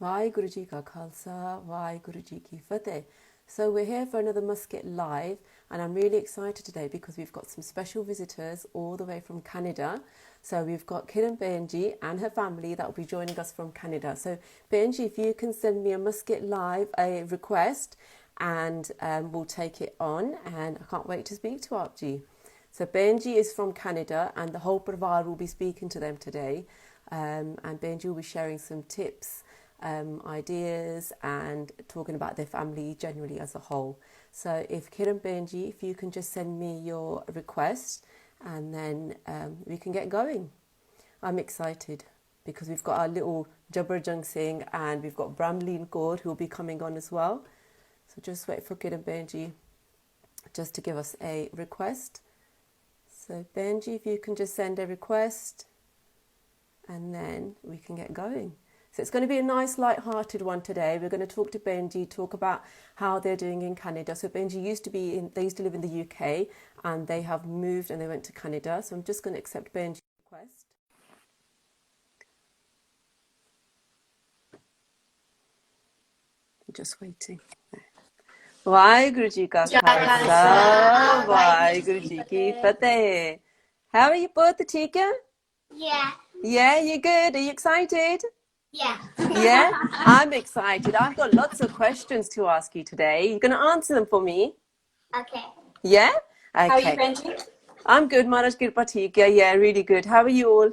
Vaheguru Ji Ka Khalsa, Vaheguru Ji Ki Fateh. So we're here for another Muscat Live, and I'm really excited today because we've got some special visitors all the way from Canada. So we've got Kiran Benji and her family that will be joining us from Canada. So Benji, if you can send me a Muscat Live, a request, and we'll take it on, and I can't wait to speak to Aapji. So Benji is from Canada, and the whole Parivar will be speaking to them today, and Benji will be sharing some tips, ideas, and talking about their family generally as a whole. So if Kiran Benji, if you can just send me your request, and then we can get going. I'm excited because we've got our little Jabbar Jung Singh, and we've got Bramley and Kaur who will be coming on as well. So just wait for Kiran Benji just to give us a request. So Benji, if you can just send a request, and then we can get going. So it's going to be a nice light-hearted one today. We're going to talk to Benji, talk about how they're doing in Canada. So Benji they used to live in the UK, and they have moved and they went to Canada. So I'm just going to accept Benji's request. I'm just waiting. Vaheguru Ji Ka Khalsa, Vaheguru Ji Ki Fateh. How are you both, Atika? Yeah. Yeah, you good? Are you excited? Yeah. Yeah, I'm excited. I've got lots of questions to ask you today. You're going to answer them for me? Okay. Yeah? Okay. How are you, Benji? I'm good, Maharaj Kirpa Theek hai. Yeah, really good. How are you all?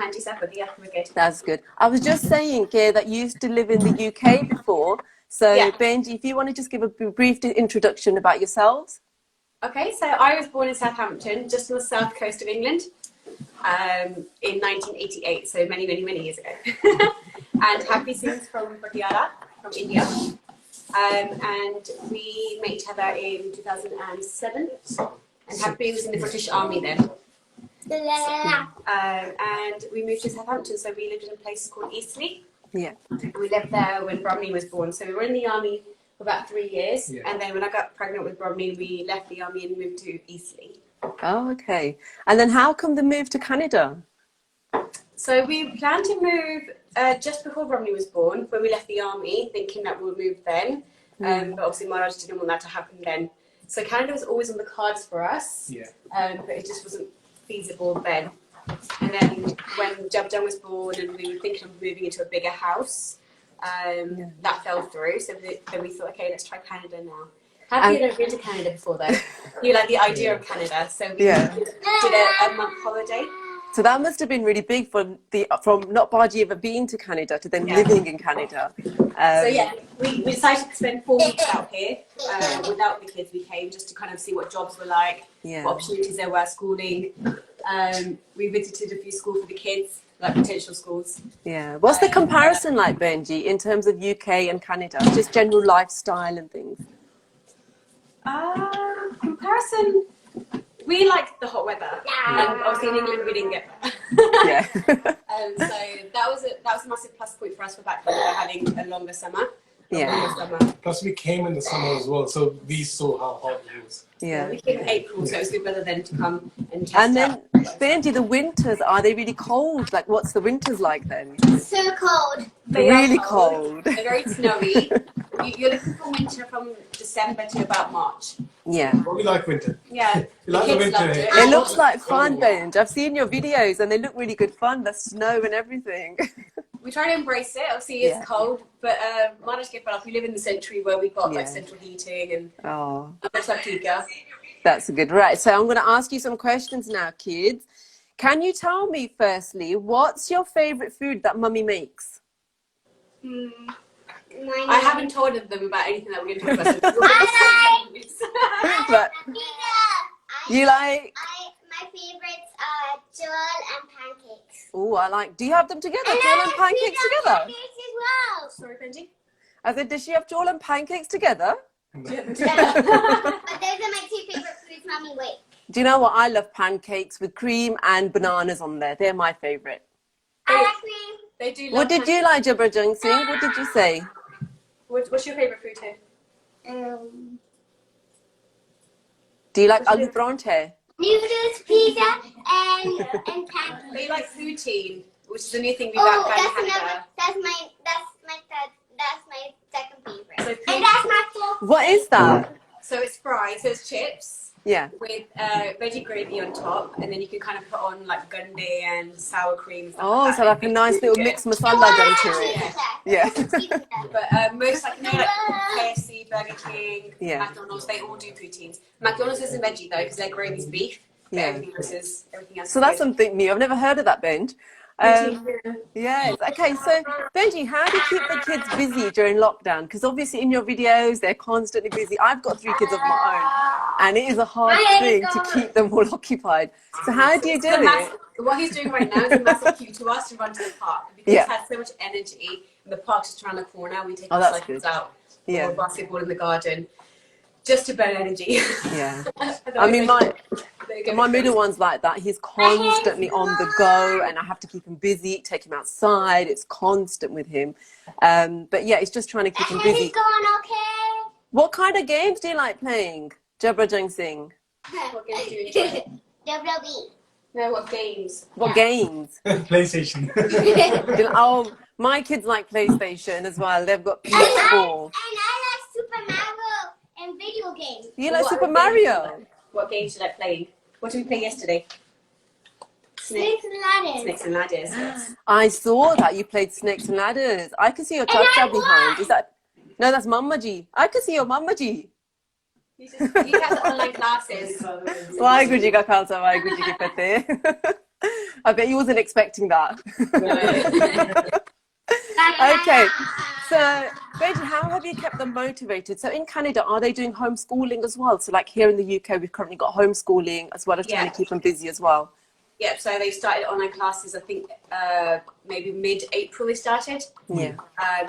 Hanji sab badhiya, we're good. That's good. I was just saying, Kay, that you used to live in the UK before. So, Yeah. Benji, if you want to just give a brief introduction about yourselves. Okay, so I was born in Southampton, just on the south coast of England, in 1988, so many, many, many years ago. And Happy Singh's from Patiala, from India. And we met each other in 2007, and Happy was in the British Army then. And we moved to Southampton, so we lived in a place called Eastleigh. Yeah. And we lived there when Bromley was born. So we were in the army for about 3 years. Yeah. And then when I got pregnant with Bromley, we left the army and moved to Eastleigh. Oh, okay. And then how come the move to Canada? So we planned to move just before Bromley was born, when we left the army, thinking that we would move then. But obviously Maharaj didn't want that to happen then. So Canada was always on the cards for us. Yeah. But it just wasn't feasible then. And then when Jabjang was born and we were thinking of moving into a bigger house, that fell through. So then we thought, okay, let's try Canada now. Have you ever been to Canada before though? You like the idea of Canada. So we did a month holiday. So that must have been really big from not Baji ever being to Canada to then living in Canada. So yeah, we decided to spend 4 weeks out here without the kids. We came just to kind of see what jobs were like, what opportunities there were, schooling. We visited a few schools for the kids, like potential schools. Yeah. What's the comparison like, Benji, in terms of UK and Canada? Just general lifestyle and things. Comparison. We liked the hot weather, and obviously in England we didn't get that. Yeah. So that was a massive plus point for us for back home, having a longer summer. Plus we came in the summer as well, so we saw how hot it was. Yeah, we came in April, so it was good weather then to come and test And then, out. Benji, the winters, are they really cold? Like, what's the winters like then? So cold. They really are cold. They're very snowy. You're looking for winter from December to about March. Yeah. But we like winter. Yeah. We like the winter here. It looks like fun, Benj. I've seen your videos and they look really good fun. The snow and everything. We try to embrace it. Obviously, it's cold, but Maharaj Kirpa, we live in the century where we've got like central heating and That's good. Right. So I'm going to ask you some questions now, kids. Can you tell me, firstly, what's your favorite food that Mummy makes? I haven't told them about anything that we're going to talk about. But you like? My favorites are jol and pancakes. Oh, I like. Do you have them together? Jol and pancakes together? Pancakes as well. Sorry, Benji. I said, does she have jol and pancakes together? But those are my two favorite foods, Mommy. Wait. Do you know what? I love pancakes with cream and bananas on there. They're my favorite. I like cream. They do. What did you like, Jabbar Jung Singh? What did you say? What's your favorite food here? Do you like aloo paratha? Noodles, pizza, and pancakes. They like poutine, which is a new thing we've got in Canada. That's my third What is that? So it's fries, so it's chips Yeah. with veggie gravy on top, and then you can kind of put on like gunde and sour cream and stuff Oh, like so that. like a nice little mixed masala done to it. Yeah. But most like, like KFC, Burger King, Yeah. McDonald's, they all do poutines. McDonald's isn't veggie though, because their gravy's beef. But Yeah. everything else So is that's good. something new. I've never heard of that, Benj. Yes. Okay. So, Benji, how do you keep the kids busy during lockdown? Because obviously in your videos, they're constantly busy. I've got 3 kids of my own, and it is a hard thing to keep them all occupied. So how do you do it? What he's doing right now is a massive cue to us to run to the park. Because he has so much energy, and the park's just around the corner. We take our that's cycles good. out, Yeah. or basketball in the garden, just to burn energy. Yeah. I mean, my middle one's like that. He's constantly on the go, and I have to keep him busy, take him outside. It's constant with him. But yeah, it's just trying to keep him busy. He's going okay. What kind of games do you like playing? Jabra Jung Singh. What games do you enjoy? WWE. No, what games? What games? PlayStation. Oh, my kids like PlayStation as well. They've got PS4. And I like Super Mario and video games. You like What Super games Mario? What games did I play? What did we play yesterday? Snakes and ladders. Snakes and ladders. Yes. I saw that you played Snakes and Ladders. I can see your touch behind. Is that? No, that's Mama Ji. I can see your Mama Ji. He has the online classes. Waheguru Ji ka Khalsa, Waheguru Ji ki Fateh. I bet you wasn't expecting that. Okay, so Benji, how have you kept them motivated? So in Canada, are they doing homeschooling as well? So like here in the UK, we've currently got homeschooling as well as trying to keep them busy as well. Yep, so they started online classes, I think maybe mid-April they started. Yeah.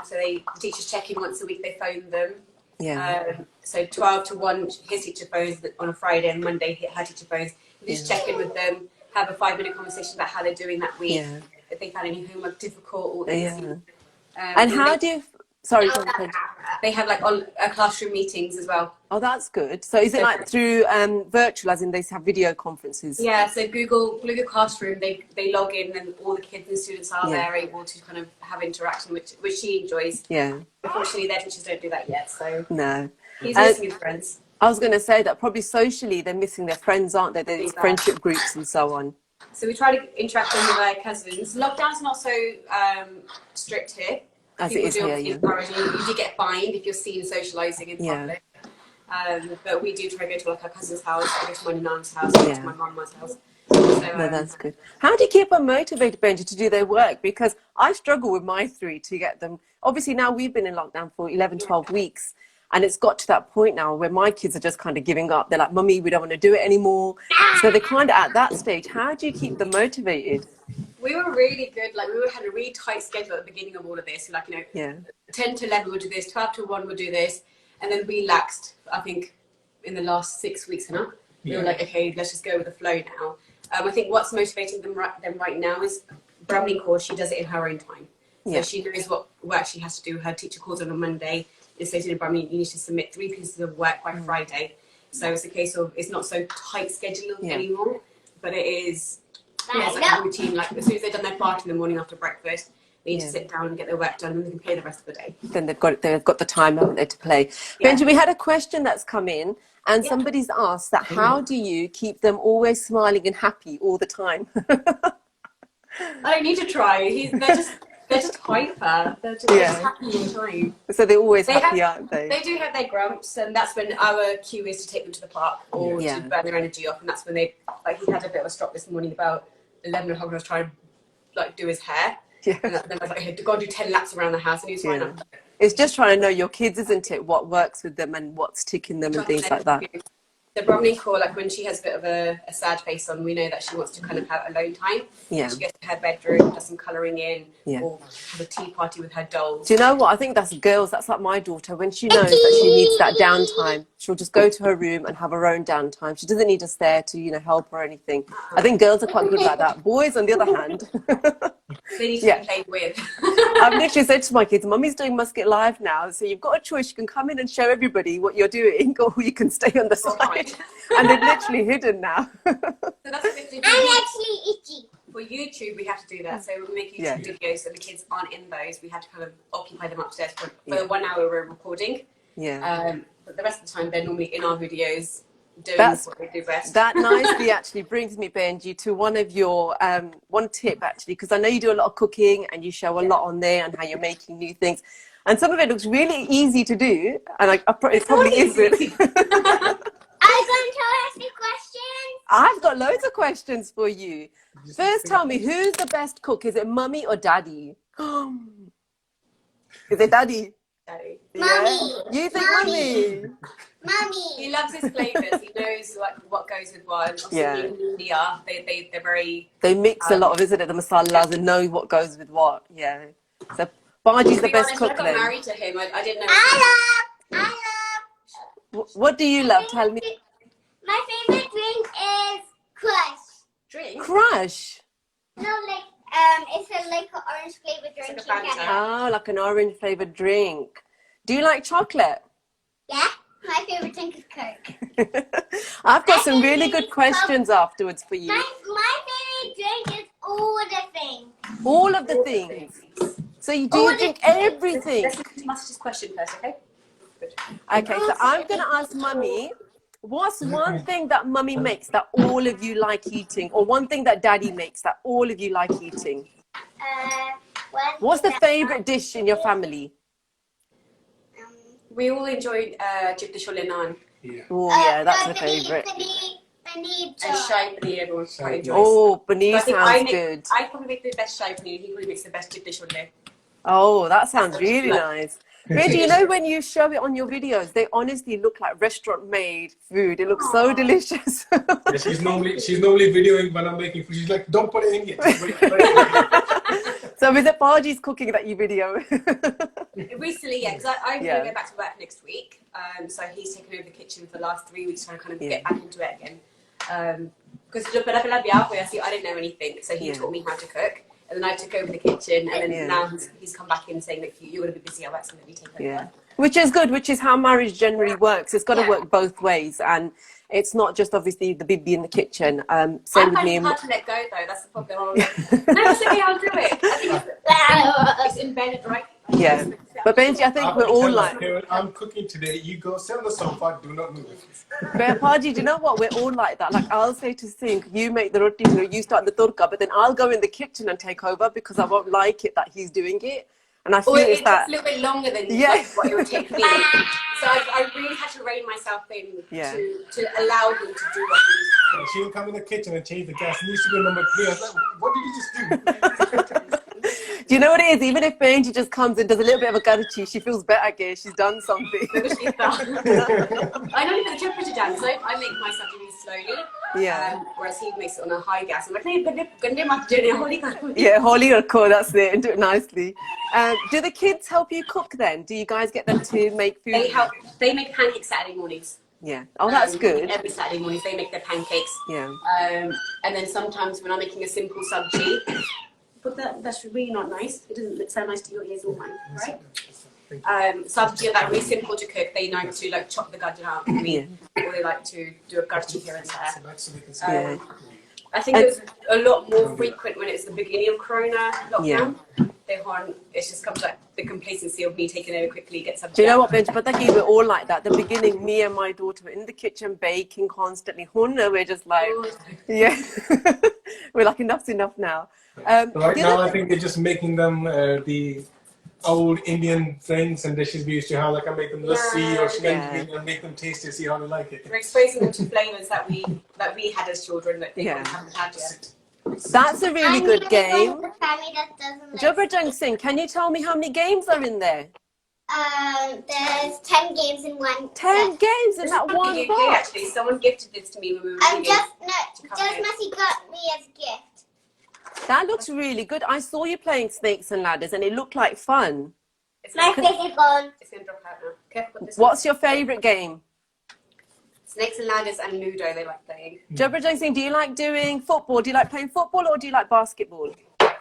So the teachers check in once a week, they phone them. Yeah. So 12 to 1, his teacher phones on a Friday, and Monday her teacher phones. We just check in with them, have a 5-minute conversation about how they're doing that week, if they found any homework difficult or anything. And how do you... Sorry, go ahead. They have like classroom meetings as well. Oh, that's good. So is it like through virtual, as in they have video conferences? Yeah, so Google Classroom, they log in and all the kids and students are there able to kind of have interaction, which she enjoys. Yeah. Unfortunately, their teachers don't do that yet, so No. he's missing his friends. I was going to say that probably socially they're missing their friends, aren't they? There's friendship groups and so on. So we try to interact them with their cousins. Lockdown's not so strict here. As it is here, You do get fined if you're seen socialising in public. But we do try to go to like our cousin's house, go to my nan's house, go to my mama's house. So, No, that's good. How do you keep them motivated, Benji, to do their work? Because I struggle with my 3 to get them. Obviously, now we've been in lockdown for 11, 12 weeks. And it's got to that point now where my kids are just kind of giving up. They're like, Mummy, we don't want to do it anymore. So they're kind of at that stage. How do you keep them motivated? We were really good. Like we had a really tight schedule at the beginning of all of this. Like 10 to 11 we'll do this, 12 to 1 we'll do this, and then we relaxed. I think in the last 6 weeks now, we were like, okay, let's just go with the flow now. I think what's motivating them right now is Bromley course. She does it in her own time, so she knows what work she has to do. Her teacher calls on a Monday. It says to Bromley, you need to submit 3 pieces of work by Friday. So it's a case of it's not so tight schedule anymore, but it is. It's like a routine. Like as soon as they've done their part in the morning after breakfast, they need to sit down and get their work done, and they can play the rest of the day. Then they've got the time out there to play. Benji, we had a question that's come in, and somebody's asked that how do you keep them always smiling and happy all the time? I don't need to try. They're just hyper. They're just happy all the time. So they're always happy, aren't they? They do have their grumps, and that's when our cue is to take them to the park or to burn their energy off. And that's when they, like, he had a bit of a strop this morning about 11 o'clock. I was trying to like do his hair. Yeah. And then I was like, okay, go and do 10 laps around the house, and he was fine after. It's just trying to know your kids, isn't it? What works with them and what's ticking them and things like that. The Bromley core, like when she has a bit of a sad face on, we know that she wants to kind of have alone time. Yeah. She goes to her bedroom, does some colouring in, or have a tea party with her dolls. Do you know what? I think that's girls. That's like my daughter. When she knows that she needs that downtime, she'll just go to her room and have her own downtime. She doesn't need us there to, help her or anything. I think girls are quite good like that. Boys, on the other hand, they need to be played with. I've literally said to my kids, Mummy's doing Musket Live now, so you've got a choice. You can come in and show everybody what you're doing, or you can stay on the side. And they're literally hidden now. So that's I'm actually itchy. For YouTube, we have to do that. So we make YouTube videos, so the kids aren't in those. We have to kind of occupy them upstairs for the 1 hour we're recording. But the rest of the time, they're normally in our videos doing what they do best. That nicely actually brings me, Benji, to one of your one tip actually, because I know you do a lot of cooking and you show a lot on there and how you're making new things, and some of it looks really easy to do, and it probably isn't. I'm going to ask you questions. I've got loads of questions for you. First, tell me, who's the best cook? Is it mummy or daddy? Is it daddy? Daddy. Mummy. You think Mummy. mummy? Mummy. He loves his flavours. He knows what goes with what. Obviously, in India, they're very... They mix a lot of, isn't it, the masalas and know what goes with what. Yeah. So Baji's the best cook I got then. married to him. I didn't know. I love. What do you love? Tell me. My favorite drink is Crush. Drink? Crush. No, like it's like an orange flavored drink. It's like a Fanta. Oh, like an orange flavored drink. Do you like chocolate? Yeah, my favorite drink is Coke. I've got some really good questions afterwards for you. My favorite drink is all the things. All of the things. So you drink everything. Let's listen to Master's question first, okay? Good. Okay, so I'm going to ask Mummy, what's one thing that Mummy makes that all of you like eating? Or one thing that Daddy makes that all of you like eating? What's the favourite dish in your family? We all enjoy Jibda Chole Naan. Yeah. Oh, yeah, that's a favourite. And Shahi Paneer, everyone quite enjoys. Oh, paneer So sounds good. I probably make the best Shahi Paneer. He probably makes the best Jibda Chole. Oh, that sounds really nice. Reggie, you know when you show it on your videos, they honestly look like restaurant-made food. It looks so delicious. Yeah, she's normally videoing when I'm making food. She's like, don't put it in yet. Just wait for it. So is it Baji's cooking that you video? Recently, yeah, because I'm going to go back to work next week. So he's taken over the kitchen for the last 3 weeks, trying to kind of get back into it again. Because I didn't know anything, so he taught me how to cook. And then I took over the kitchen, and then now he's come back in saying that you're going to be busy at work, so let me take over. Yeah, which is good, which is how marriage generally works. It's got to work both ways, and it's not just obviously the bibi in the kitchen. Same with me. I'm hard to let go, though. That's the problem. No, it's okay, I'll do it. I think it's embedded, right? Yeah. But Benji, I think we're all like... I'm cooking today. You go sit on the sofa, do not move. But Paji, do you know what? We're all like that. Like, I'll say to Singh, you make the roti, you start the turka, but then I'll go in the kitchen and take over because I won't like it that he's doing it. And I feel it's that... a little bit longer than what it would take me. So I really had to rein myself in to allow him to do what he needs to do. She'll come in the kitchen and change the gas. It needs to be number 3. I was like, what did you just do? Do you know what it is? Even if Benji just comes and does a little bit of a garchi, she feels better, okay? She's done something. I don't put the temperature down because I make my stuff really slowly. Yeah. Whereas he makes it on a high gas. I'm like, yeah, holy or cool, that's it. And do it nicely. Do the kids help you cook then? Do you guys get them to make food? They make pancakes Saturday mornings. Yeah. Oh, that's good. Every Saturday mornings they make their pancakes. Yeah. And then sometimes when I'm making a simple sabji, but that's really not nice. It doesn't sound nice to your ears or mine, right? Sabji are that really simple to cook. They like to chop the gajar out for me, or they like to do a garchi here and there. I think it was a lot more frequent when it's the beginning of Corona lockdown. It just comes like the complacency of me taking over quickly, get sabji. Do you know what, Benji? But we're all like that. The beginning, me and my daughter were in the kitchen baking constantly. We're just like, we're like, enough's enough now. Right now, I think they're just making them the old Indian things and dishes we used to have. Like I make them lassi or shikandi and make them tasty, see how they like it. We're exposing them to flavours that we had as children that they haven't had yet. That's a really good game. Jabra Singh, can you tell me how many games are in there? There's 10 games in one. 10 games in that one box. Actually, someone gifted this to me when we were just Messi got me as a gift. That looks really good. I saw you playing Snakes and Ladders and it looked like fun. My favorite gone. It's going to drop out now. Careful, what's your favourite game? Snakes and Ladders and Ludo they like playing. Jabra Singh, do you like doing football? Do you like playing football or do you like basketball?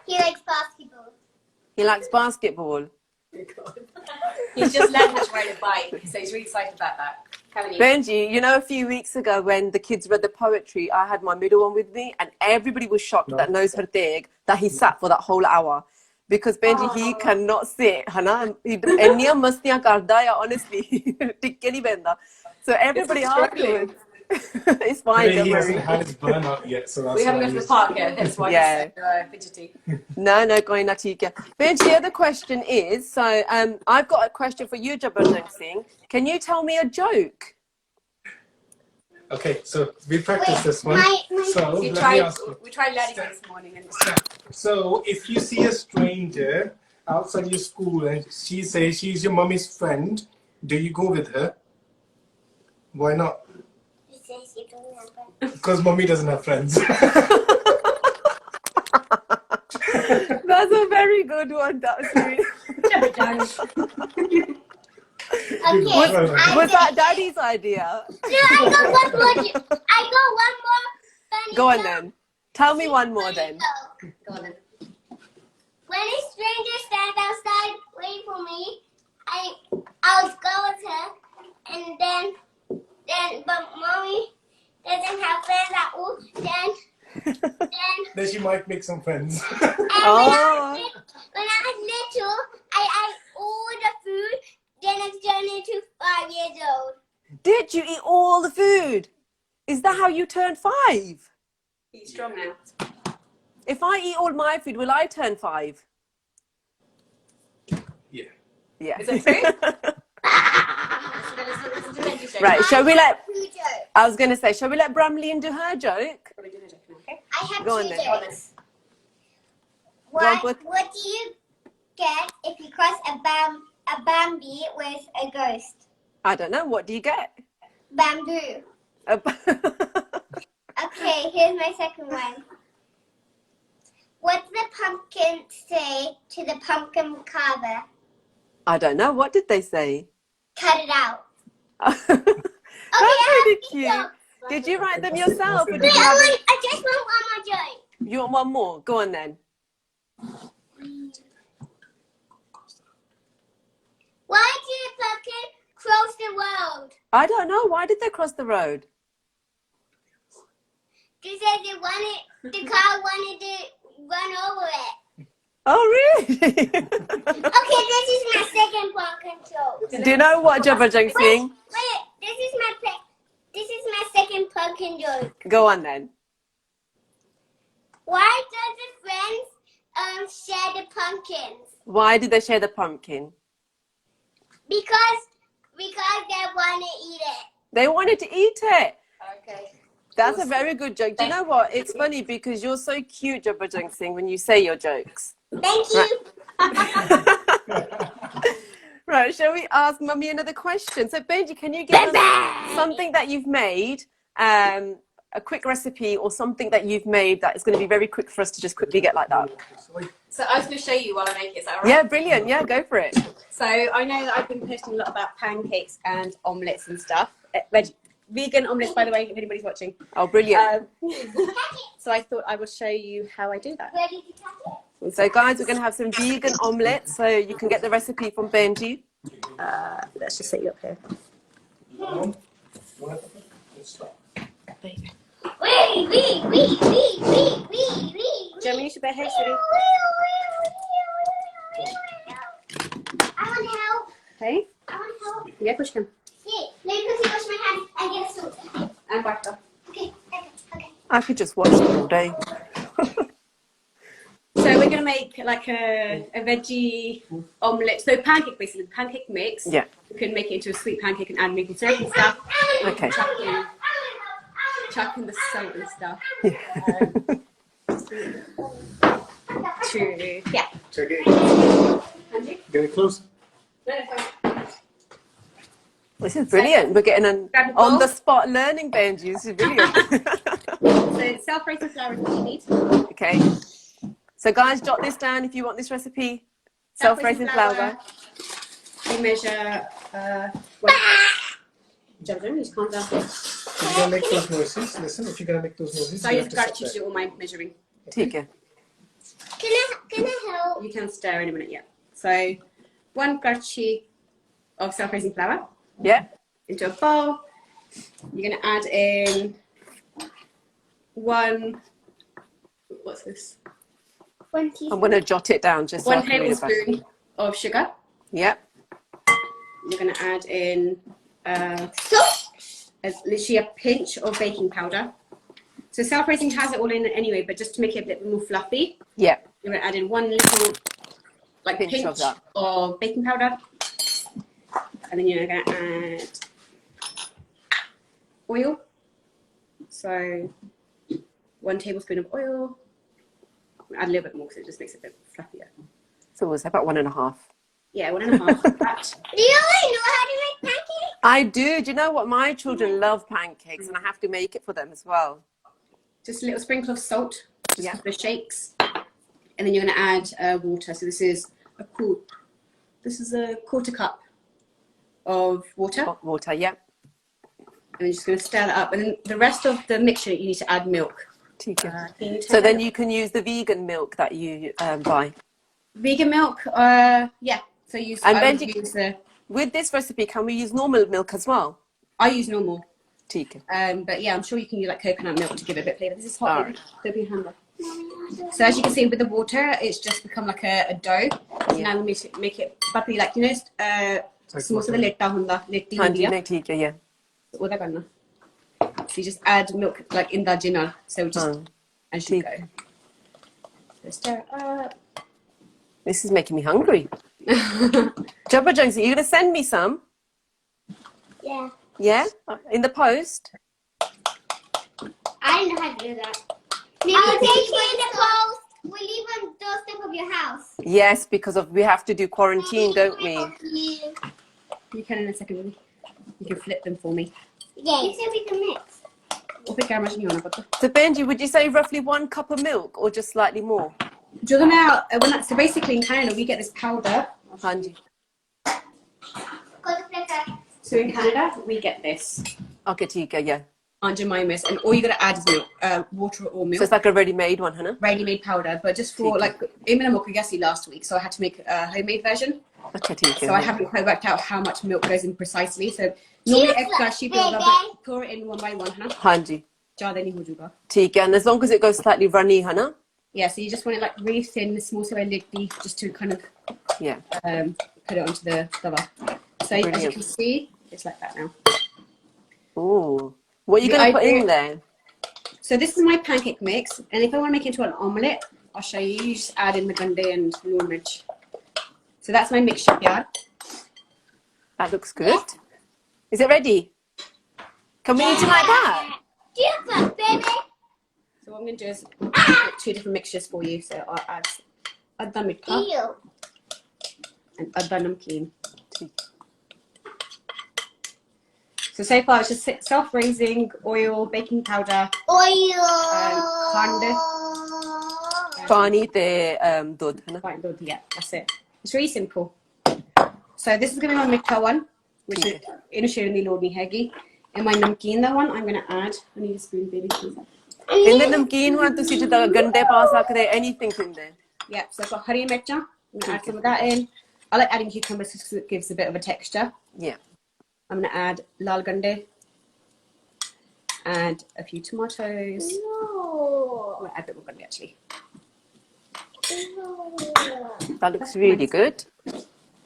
He likes basketball. He likes basketball. He's just learned how to ride a bike, so he's really excited about that. Benji, you know, a few weeks ago when the kids read the poetry, I had my middle one with me and everybody was shocked that knows her dig, that he sat for that whole hour. because Benji he cannot sit hana enniya mastiyan karda ya honestly tikke nahi benda so everybody afterwards it's fine Today don't he worry hasn't had his burnout yet, so that's We haven't why gone to the he's... park yet, that's why Yeah. he's so fidgety. no koi na theek hai Benji the other question is so I've got a question for you Jabardang Singh can you tell me a joke? Okay, so we practiced this one. So We let me ask you. tried learning this morning and So if you see a stranger outside your school and she says she's your mummy's friend, do you go with her? Why not? He says you don't have it. Because mummy doesn't have friends. That's a very good one that's really Okay, was that daddy's idea? No, I got one more. I got one more. Funny Go on joke. then tell me one more then go on then. When a stranger stands outside waiting for me, I'll go with her, and then but mommy doesn't have friends at all. Then Then she might make some friends. and Oh. when I was little, I ate all the food. Then I turned into 5 years old. Did you eat all the food? Is that how you turned 5? He's strong now. If I eat all my food, will I turn 5? Yeah. Yeah. Is that true? Right, shall we let... Two jokes. I was going to say, shall we let Bramley do her joke? Okay. I have Go on two then. jokes. Go on, put- What do you get if you cross a Bambi with a ghost? I don't know. What do you get? Bamboo. Okay, here's my second one. What did the pumpkin say to the pumpkin carver? I don't know. What did they say? Cut it out. That's really cute. Did you write them yourself? Or did Wait, you have I just want one more joke. You want one more? Go on then. Why did the pumpkin cross the road? I don't know. Why did they cross the road? Because the car wanted to run over it. Oh, really? Okay, this is my second pumpkin joke. Do you know what Jabardang Singh? Wait, this is my second pumpkin joke. Go on then. Why does the friends share the pumpkins? Why did they share the pumpkin? Because they want to eat it. They wanted to eat it. Okay. That's a very good joke. Do you know what? It's funny because you're so cute, Jabardang Singh, when you say your jokes. Thank you. Right, shall we ask Mummy another question? So, Benji, can you give us something that you've made, a quick recipe or something that you've made that is going to be very quick for us to just quickly get like that? So I was going to show you while I make it. Is that all right? Yeah, brilliant. Yeah, go for it. So I know that I've been posting a lot about pancakes and omelettes and stuff. Vegan omelettes, by the way, if anybody's watching. Oh, brilliant. So I thought I will show you how I do that. Where did you cut it? So, guys, we're going to have some vegan omelettes. So you can get the recipe from Benji. Let's just set you up here. Germany should be here, City. I want help. Okay. I want help. Yeah, push him. Yeah, let me quickly wash my hands and get a salt. And butter. Okay. I could just watch them all day. So we're going to make like a veggie omelette. So pancake, basically. Pancake mix. Yeah. You can make it into a sweet pancake and add maple syrup and stuff. Okay. Chuck in the salt and stuff. Yeah. Check it. Andy? Get it close. No, fine. This is brilliant. We're getting an Grab a bowl. on-the-spot learning, Benji. This is brilliant. So self-raising flour is what you need. Okay. So, guys, jot this down if you want this recipe. Self-raising flour. We measure. Jonathan, just calm down. If you're going to make those noises, listen, if you're going to make those noises, So you you've have to got sit to do all my measuring. Take it. Can I help? You can stir in a minute, yeah. So 1 karachi of self-raising flour Yeah. into a bowl. You're going to add in 1. What's this? 1 I'm teaspoon. going to jot it down just so I 1 can read it back. tablespoon of sugar. Yep. You're going to add in Salt. literally a pinch of baking powder. So self-raising has it all in it anyway, but just to make it a bit more fluffy, Yep. you're going to add in 1 little pinch of that. of baking powder. And then you're going to add oil. So 1 tablespoon of oil. Add a little bit more because it just makes it a bit fluffier. So we'll say about 1.5. Yeah, 1.5. That. Do you already know how to make pancakes? I do. Do you know what? My children love pancakes, and I have to make it for them as well. Just a little sprinkle of salt, just Yeah. a couple of shakes. And then you're going to add water. So this is a quarter cup of water. Hot water, yep. And you're just going to stir that up. And then the rest of the mixture, you need to add milk. So then you can use the vegan milk that you buy. Vegan milk, yeah. So With this recipe, can we use normal milk as well? I use normal. ठीक But yeah, I'm sure you can use like coconut milk to give it a bit of flavour. This is hot. Alright. Don't be a handler. So as you can see with the water, it's just become like a dough. So now we make it bubbly, like, you know, samosa the letta hunda, letti हाँ hundi जी है. नहीं ठीक है ये Oda karna. So you just add milk like in the jinal. So just as you go. So stir it up. This is making me hungry. Jabba Jonesy, you going to send me some? Yeah. Yeah? In the post? I know how to do that. Maybe I'll take you in the post. We'll leave on the doorstep of your house. Yes, because we have to do quarantine, don't we? You can in a second. You can flip them for me. Yeah, you said we can mix. So Benji, would you say roughly 1 cup of milk or just slightly more? So basically in Canada we get this powder. हाँ जी. So in Canada we get this. Okay, ठीक है, yeah. Aunt Jemima's, and all you gotta add is milk, water or milk. So it's like a ready-made one, huh? Ready-made powder, but just for like Imina Mokugasi last week, so I had to make a homemade version. Okay, ठीक है. So I haven't quite worked out how much milk goes in precisely. So normally extra sheep but pour it in one by one, है ना? हाँ जी. ज़्यादा नहीं हो जाएगा. ठीक है, and as long as it goes slightly runny, है ना? Yeah, so you just want it like really thin, small, so lightly, just to kind of put it onto the tawa. So as you can see, it's like that now. Ooh. What are you going to put in there? So this is my pancake mix, and if I want to make it into an omelette, I'll show you. You just add in the gunde and noon mirch. So that's my mixture here. That looks good. Is it ready? Can we eat it like that? Baby. So what I'm going to do is make 2 different mixtures for you. So I'll add adda mitha and adda namkeen. So far it's just self-raising, oil, baking powder, khand. Pani te dud, है ना? Quite good, yeah, that's it. It's really simple. So this is going to be my mitha one, which is in a share in the lodi hegi. And my namkeen one, I'm going to add. I need a spoon, baby. In the namkeen one, तुसी जिदा गंडे पा सकते, anything in there. Yeah, so I've got hari mircha. I'm going to add some of that in. I like adding cucumbers because it gives a bit of a texture. Yeah. I'm going to add lal gande. Add a few tomatoes. No. I'm going to add a bit more gande actually. That looks really good.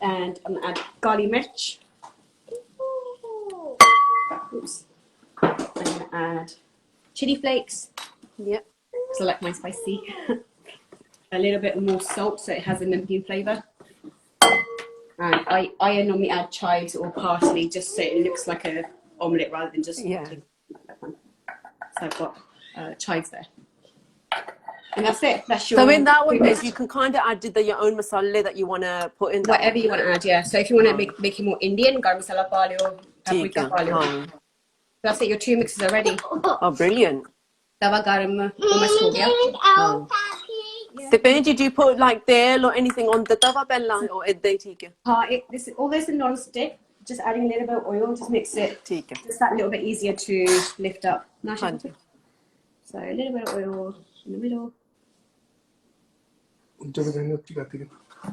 And I'm going to add gali mirch. Oops. I'm going to add chili flakes. Yep. So I like mine spicy. A little bit more salt so it has a namkeen flavour. And I normally add chives or parsley just so it looks like an omelette rather than just like that one. So I've got chives there. And that's it. That's your. So in that one, you can kind of add your own masala that you want to put in. Whatever you want to add, yeah. So if you want to make it more Indian, garam masala palio, paprika palio. That's it. Your 2 mixes are ready. Oh, brilliant. Tawa garam almost ho gaya. So Benji, do you put like तेल or anything on the tawa pehla or idda hi theek hai? All this is non-stick. Just adding a little bit of oil, just mix it. ठीक है. Just that little bit easier to lift up. हाँ जी. So a little bit of oil in the middle. जब मैंने अपनी बात की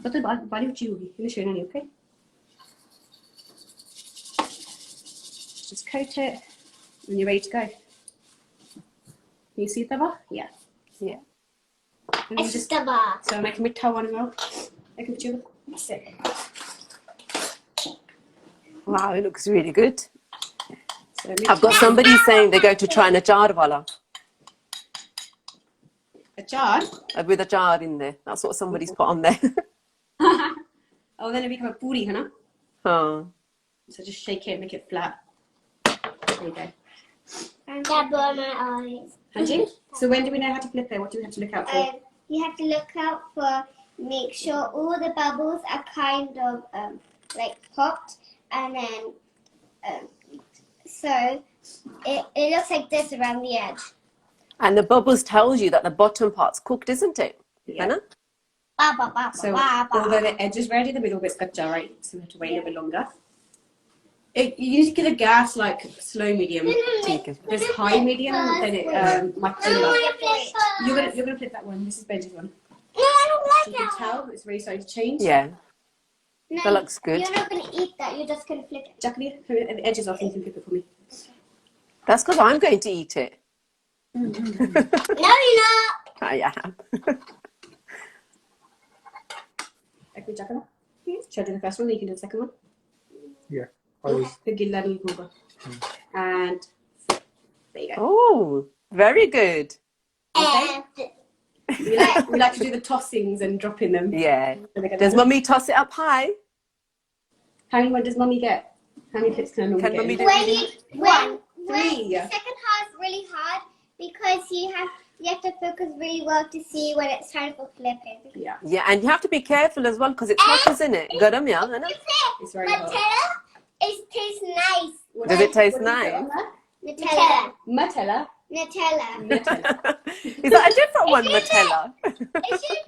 तो बाली ऊंची होगी ये शोना नहीं, okay? Just coat it and you're ready to go. Can you see that? Yeah. Yeah. Estaba. So make mitta one now. Make it you. That's it. Wow, it looks really good. So I've got somebody saying they're going to try an achar wala a jar. with a jar in there. That's what somebody's put on there. Oh, then it become a puri, huh? Oh. So just shake it, make it flat. There you go. That burned my eyes. Hanji? So when do we know how to flip it? What do we have to look out for? You have to look out for, make sure all the bubbles are kind of like popped, and then so it looks like this around the edge. And the bubbles tells you that the bottom part's cooked, isn't it? Yeah. Anna? So although the edge is ready, the middle bit's kacha, right? So we have to wait a little bit longer. You need to get the gas like slow medium. If it's high medium, then it might be You're gonna flip that one. This is Benji's one. No, I don't So like you can tell it's really starting to change. Yeah. No, That looks good. You're not going to eat that. You're just going to flip it. Jacqueline, the edges off and you can flip it for me. That's because I'm going to eat it. No, you're not. I am. Okay, Jacqueline. Should I do the first one? Then you can do the second one. Yeah. Always. The gilla nahi hoga. And there you go. Oh, very good. And We like to do the tossings and dropping them. Yeah. So they're gonna- Does mummy toss it up high? How many does mummy get? How many flips can mummy Can get? mummy in? do- when Three. the second half is really hard because you have to focus really well to see when it's time for flipping. Yeah, Yeah, and you have to be careful as well because it's hot, isn't it? Garam, yeah, Anna? it's very hot. Nutella tastes nice. Does it taste What do you put nice? on there? Nutella. Nutella. Nutella. Is that a different one, Nutella? If you say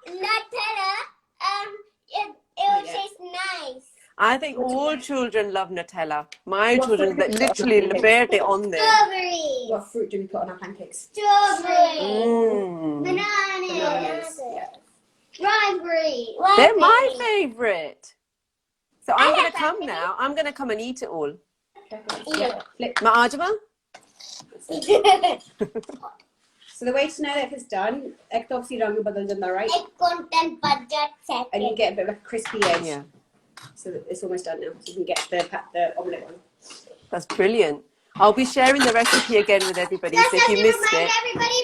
Nutella, it will Yeah. taste nice. I think all children love Nutella. My children that literally layered it on there. Strawberry. What fruit do we put on our pancakes? Strawberry. Mm. Bananas. Yeah. Raspberry. They're my favourite. So I'm I going like to come raspberry. now. I'm going to come and eat it all. Yeah. Flip. Ma'ajma? So the way to know if it's done, ek to obviously rang badal janda, right? Egg content budget set. And you get a bit of a crispy edge. Yeah, So that it's almost done now. So you can get the omelette one. that's brilliant. I'll be sharing the recipe again with everybody, so if you missed it. Everybody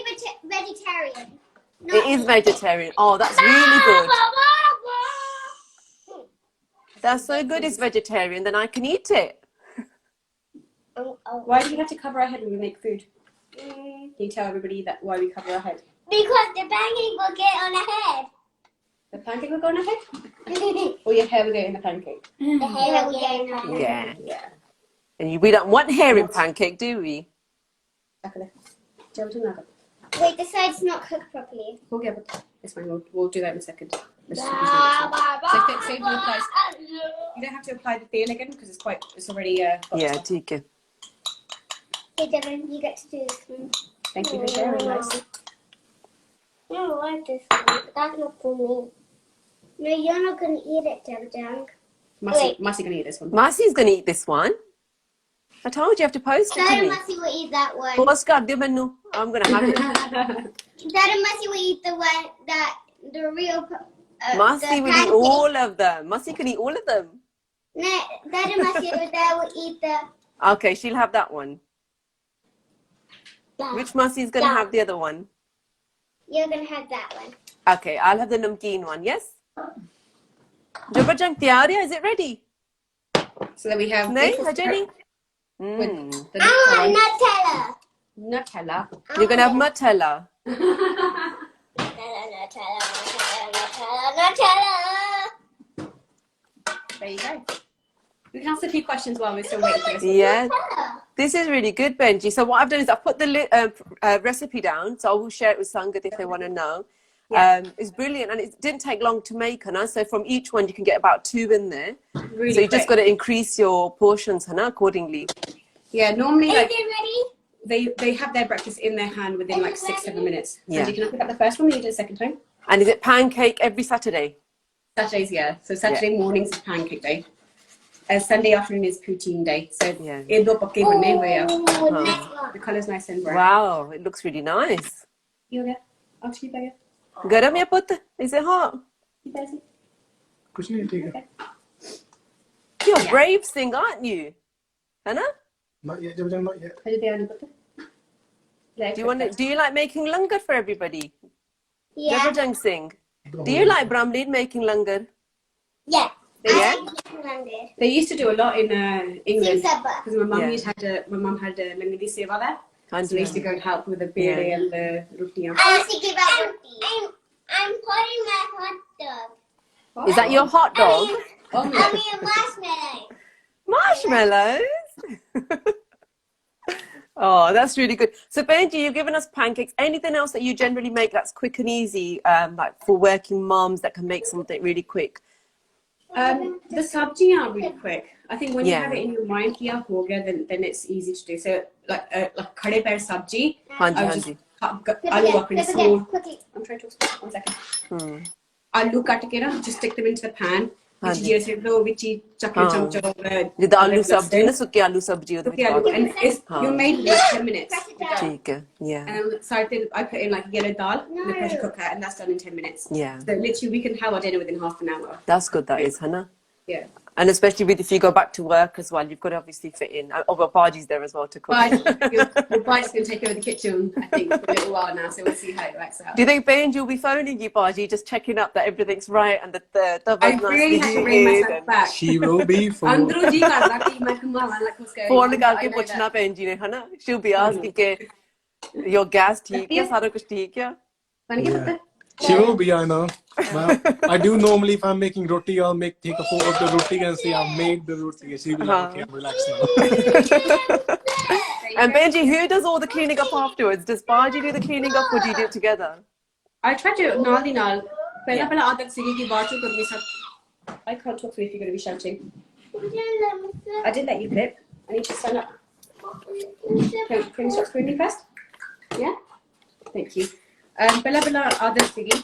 vegetarian. It is vegetarian. Oh, that's really good. That's so good it's vegetarian, then I can eat it. Why do we have to cover our head when we make food? Can you tell everybody that why we cover our head? Because the pancake will get on the head. The pancake will go on our head? Or your hair will go in the pancake? The hair will get on the head. Yeah. Yeah. And we don't want hair in pancake, do we? Wait, the side's not cooked properly. We'll get it. It's fine. We'll do that in a second. Let's do this. Same thing applies. You don't have to apply the tail again because it's already got Yeah, stuff. ठीक है. Hey, Devin, you get to do this one. Thank you for sharing, guys. I don't like this one, but that's not for me. No, you're not going to eat it, Devin. Masi gonna eat this one. Marcy's going to eat this one. I told you have to post it Dad to me. and Mercy will eat that one. Post kar diyo mainu. I'm going to have it. Dad and Mercy will eat the one the real. Marcy will eat all of them. Marcy can eat all of them. No, Dad and Mercy will eat the. Okay, she'll have that one. Which Marcy's going to have the other one? You're gonna have that one. Okay, I'll have the namkeen one, yes? Jabarjang tiyar hai, is it ready? So then we have Nahi, maple Hajani? syrup with Mm. the I next one. want Nutella. Nutella. You're going to have Nutella. Nutella. There you go. We can ask a few questions while we're still waiting for this one. Yeah. This is really good, Benji. So what I've done is I've put the recipe down, so I will share it with Sangat if they want to know. Yeah. It's brilliant, and it didn't take long to make, Hannah. So from each one, you can get about 2 in there. Really So you just got quick. to increase your portions, Hannah, accordingly. Yeah, normally Is like it ready? they have their breakfast in their hand within like 6-7 minutes. Yeah. And you can pick up the first one, then you do the second time. And is it pancake every Saturday? Saturdays, yeah. So Saturday mornings is pancake day. Sunday afternoon is poutine day. So Yeah. in the pakke banne hue hain. Oh, this one. The colour's nice and bright. Wow, it looks really nice. You get After you, Becca. Garam ya put? Is it hot? You busy? कुछ नहीं ठीक है. Okay. You're brave sing, aren't you? Hana? Not yet, Jabajang, not yet. How did they only put it? Do you like making langar for everybody? Yeah. Jabajang Singh. Do you like Bramlin making langar? Yeah. Yeah? They used to do a lot in England Singapore. because my mum Yeah. had a Langadi Seva there. Hanji, So they used to go and help with the bede Yeah. and the rutiyan. I used to give out roti. I'm putting my hot dog. Is that your hot dog? Oh, I my. mean marshmallow. Marshmallows? Oh, that's really good. So Benji, you've given us pancakes. Anything else that you generally make that's quick and easy, like for working moms that can make something really quick? The sabji are really quick. I think when you Yeah. have it in your mind, kiya ho gaya, then it's easy to do. So like khade pair sabji, Hanji, I would hanji. just cut aloo up in small. Quickly. I'm trying to explain. 1 second. Hmm. Aloo cut ke na, just stick them into the pan. Which Hanji. jeera se do, which chakre Oh. chamcha. Jiੱਦਾਂ ਆਲੂ ਸਬਜ਼ੀ ਨਾ ਸੁੱਕੀ ਆਲੂ ਸਬਜ਼ੀ ਉਹਦੇ ਵਿੱਚ ਪਾ ਕੇ And it's you made it in like 10 minutes. Press it down. ਠੀਕ ਹੈ yeah And on the side, then I put in like yellow dal in the pressure cooker, and that's done in 10 minutes. Yeah. So literally, we can have our dinner within half an hour. that's good that is hana Yeah. and especially with if you go back to work as well you've got to obviously fit in well Baji's there as well to cook. But your body's going to take over the kitchen, I think, for a little while now, so we'll see how it works out. Do you think Benji will be phoning you Baji just checking up that everything's right and that the I tawa's really have to bring myself back. She will be for. Andro ji karda ki main kumala like what's going phone on. ਕਰਕੇ I know ਪੁੱਛਣਾ that. Benji ਨੇ ਹਨਾ she'll be asking ਕਿ your gas ਠੀਕ ਹੈ ਸਾਰਾ ਕੁਝ ਠੀਕ ਹੈ Wanna get Yeah. it? She will be, I know. Well, I do normally if I'm making roti, I'll take a photo of the roti and say I've made the roti. She'll be like, okay, I'm relaxed now. And Benji, who does all the cleaning up afterwards? Does Baji do the cleaning up or do you do it together? I tried to naal di naal. Pehla aadat sige ki baad chu karni sab. I can't talk to you if you're going to be shouting. I did let you clip. I need to stand up. Can you stop screaming first? Yeah? Thank you. Bella aadat sige,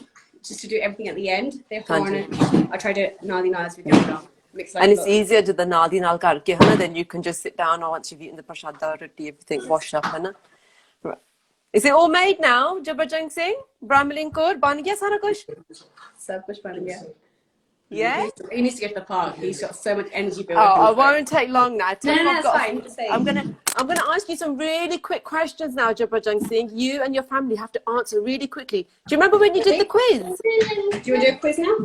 just to do everything at the end. They horn it. I try to naal di naal as we go along. Mix like And it's look. easier to the naal di naal karke, hana, then you can just sit down or once you've eaten the prashada roti, everything wash up, hana. Right. Is it all made now, Jabajang Singh? Brahmalin Kaur, ban gaya sara kuch? Sab kuch ban gaya. Yeah? He needs to get to the park. He's got so much energy built Oh, up. I won't take long now. No, it's fine. Just say. I'm gonna ask you some really quick questions now, Jabajang Singh. You and your family have to answer really quickly. Do you remember when you did the quiz? Do you want to do a quiz now?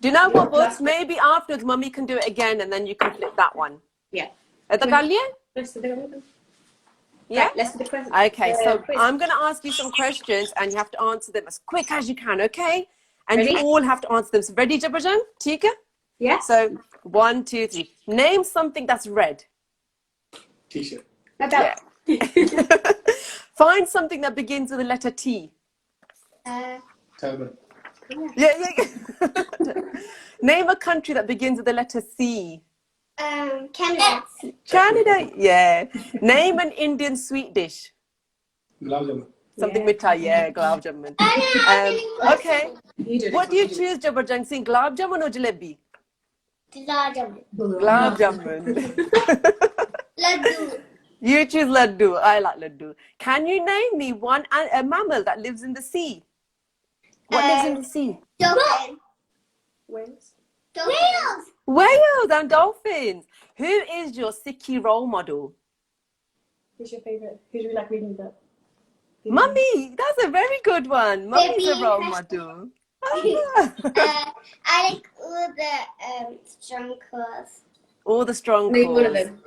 Do you know what, Books? Maybe afterwards, Mummy can do it again and then you can flip that one. Yeah. Let's do Yeah, let's do the quiz. Okay, so quiz. I'm going to ask you some questions and you have to answer them as quick as you can, okay? And Ready? you all have to answer them. So ready, Jabajang? Tika? Yeah. So 1, 2, 3. Name something that's red. T-shirt. About. Find something that begins with the letter T. Tell me. Yeah. Name a country that begins with the letter C. Canada. Canada, yeah. Name an Indian sweet dish. Gulab jamun. Something mithai, yeah, gulab jamun. Okay. You do it. What do you choose, Jabajang Singh? Gulab jamun or jalebi? Gulab jamun. Laddu. You choose laddu. I like laddu. Can you name me a mammal that lives in the sea? What lives in the sea? Dolphin. Wales. Whales. Whales and dolphins. Who is your Sikhi role model? Who's your favourite? Who do we like reading about? Mummy, that's a very good one. Mummy's a Baby role Crystal. model. I like all the strong cars. All the strong Name one of calls. them.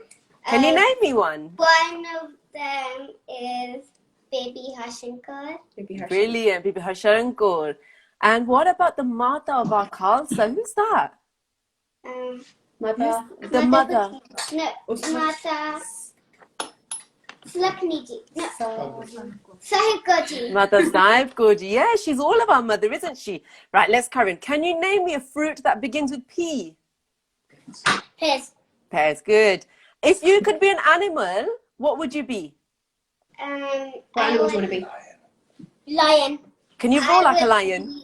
Can you name me one? One of them is Baby Hashankar. Maybe Harsh. Brilliant, Bibi Harshankar. And what about the mother of our Khalsa? Who's that? Mother. The mother. No, Mata. Slakniji. No. Sahib Koji. Mother Sahib Koji. Yeah, she's all of our mother, isn't she? Right, let's carry on. Can you name me a fruit that begins with P? His. Pears, good. If you could be an animal, what would you be? What animals want to be? Lion. Can you roar like a lion?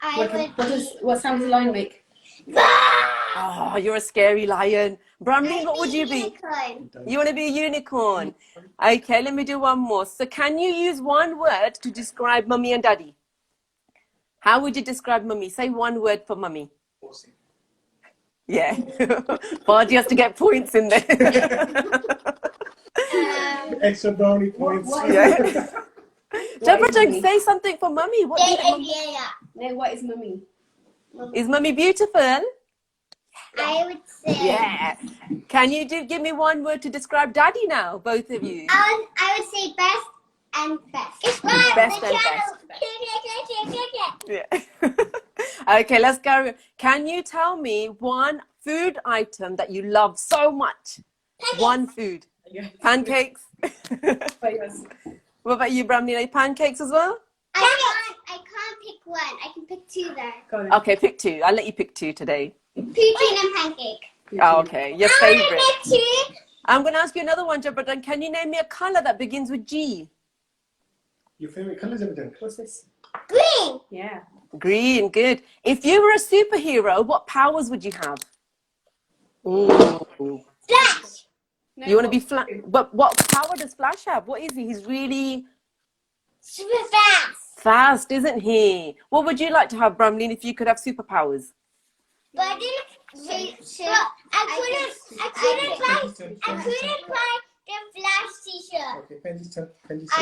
I would What sound does a lion make? Oh, you're a scary lion. Bramley, what would you be? Unicorn. You want to be a unicorn? Okay, let me do one more. So can you use one word to describe mummy and daddy? How would you describe mummy? Say one word for mummy. Awesome. Yeah. Bardi has to get points in there. Extra brownie points. Yeah. Deborah, say something for mummy. What do you think? No, what is mummy? Is mummy beautiful? I would say. Yeah. Can you give me one word to describe daddy now, both of you? I would say best and best. It's fine. Best and best. Yeah. Okay, let's go. Can you tell me one food item that you love so much? Pancakes. One food. Pancakes. What about you, Bramley? Pancakes as well? I can't pick one. I can pick two though. Okay, pick two. I'll let you pick two today. Poutine and pancake. Oh, okay. Your I favorite. want to pick two. I'm going to ask you another one, Jabatan. Can you name me a color that begins with G? Your favorite colors, everything? What's this? Green. Yeah. Green, good. If you were a superhero, what powers would you have? Ooh. Flash. No, You want to be Flash? But what power does Flash have? What is he? He's really Super fast. fast, isn't he? What would you like to have, Bramlin, if you could have superpowers? But I couldn't buy the Flash t-shirt. Okay, Benji's turn.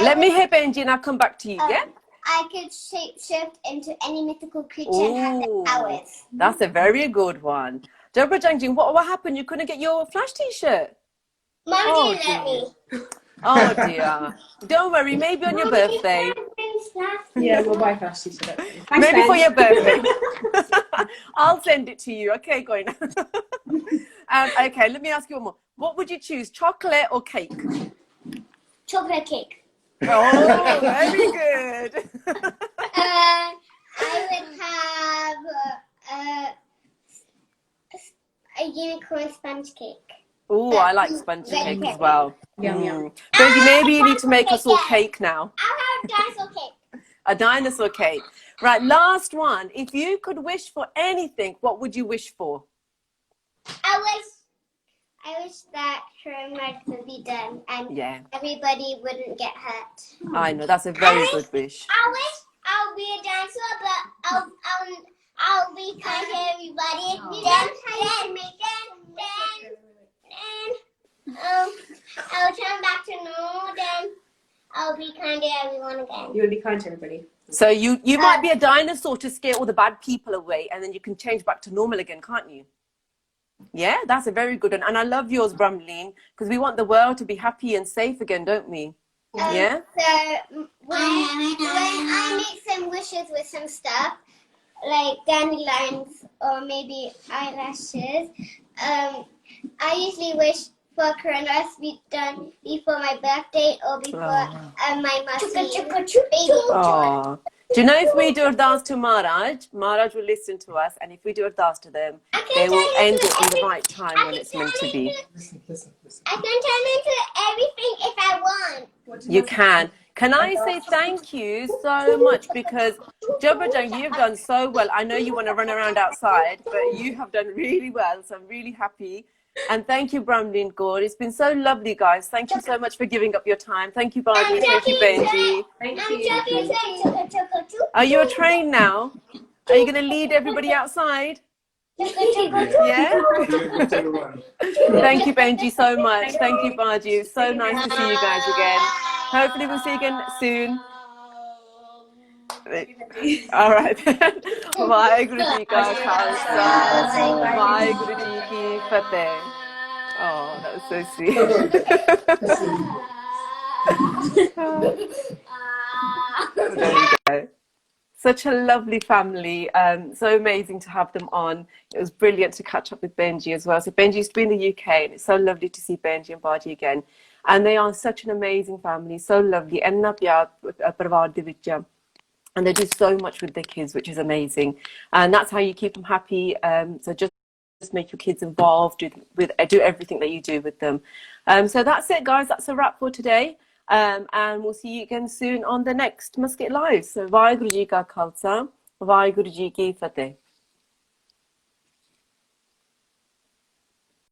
Let me hear Benji and I'll come back to you, yeah? I could shapeshift into any mythical creature and have the Ooh, powers. that's a very good one. Deborah Jangjin, what happened? You couldn't get your Flash t-shirt? Mom didn't let me. Oh dear. Don't worry, maybe on your birthday. Yeah, we'll buy Flash t-shirt. Maybe for your birthday. I'll send it to you. Okay, go on. Okay, let me ask you one more. What would you choose, chocolate or cake? Chocolate cake. Oh, very good. I would have a unicorn sponge cake. Oh, I like sponge cake as well. Yum, yum. Benji, maybe you need to make us all cake now. I'll have dinosaur cake. A dinosaur cake. Right, last one. If you could wish for anything, what would you wish for? I wish that Kiran would be done and everybody wouldn't get hurt. I know, that's a very good wish. I wish I'll be a dinosaur, but I'll be kind to everybody. Then I'll turn back to normal. Then I'll be kind to everyone again. You would be kind to everybody. So you might be a dinosaur to scare all the bad people away, and then you can change back to normal again, can't you? Yeah, that's a very good one. And I love yours, Bramleen, because we want the world to be happy and safe again, don't we? Yeah? So when I make some wishes with some stuff, like dandelions or maybe eyelashes, I usually wish for coronavirus to be done before my birthday or before my musty baby. Oh. Do you know if we do ardas to Maharaj will listen to us, and if we do ardas to them, they will end it in the right time when it's meant to be. Listen. I can turn into everything if I want. You can. Can I say thank you so much, because Jabajang, you've done so well. I know you want to run around outside, but you have done really well, so I'm really happy. And thank you, Bramlin Gaur. It's been so lovely, guys. Thank you so much for giving up your time. Thank you, Bardi. Thank you, Benji. Thank you. Are you a train now? Are you going to lead everybody outside? Yeah? Thank you, Benji, so much. Thank you, Bardi. It's so nice to see you guys again. Hopefully we'll see you again soon. All right. Waheguru Ji ka Khalsa, Waheguru Ji ki Fateh. Oh, that was so sweet. There you go. Such a lovely family. So amazing to have them on. It was brilliant to catch up with Benji as well. So Benji's been in the UK, and it's so lovely to see Benji and Bardi again. And they are such an amazing family, so lovely. And they do so much with their kids, which is amazing. And that's how you keep them happy. So just make your kids involved, do everything that you do with them. So that's it, guys. That's a wrap for today. And we'll see you again soon on the next Musket Live. So Vaheguru Ji Ka Khalsa, Vaheguru Ji Ki Fateh.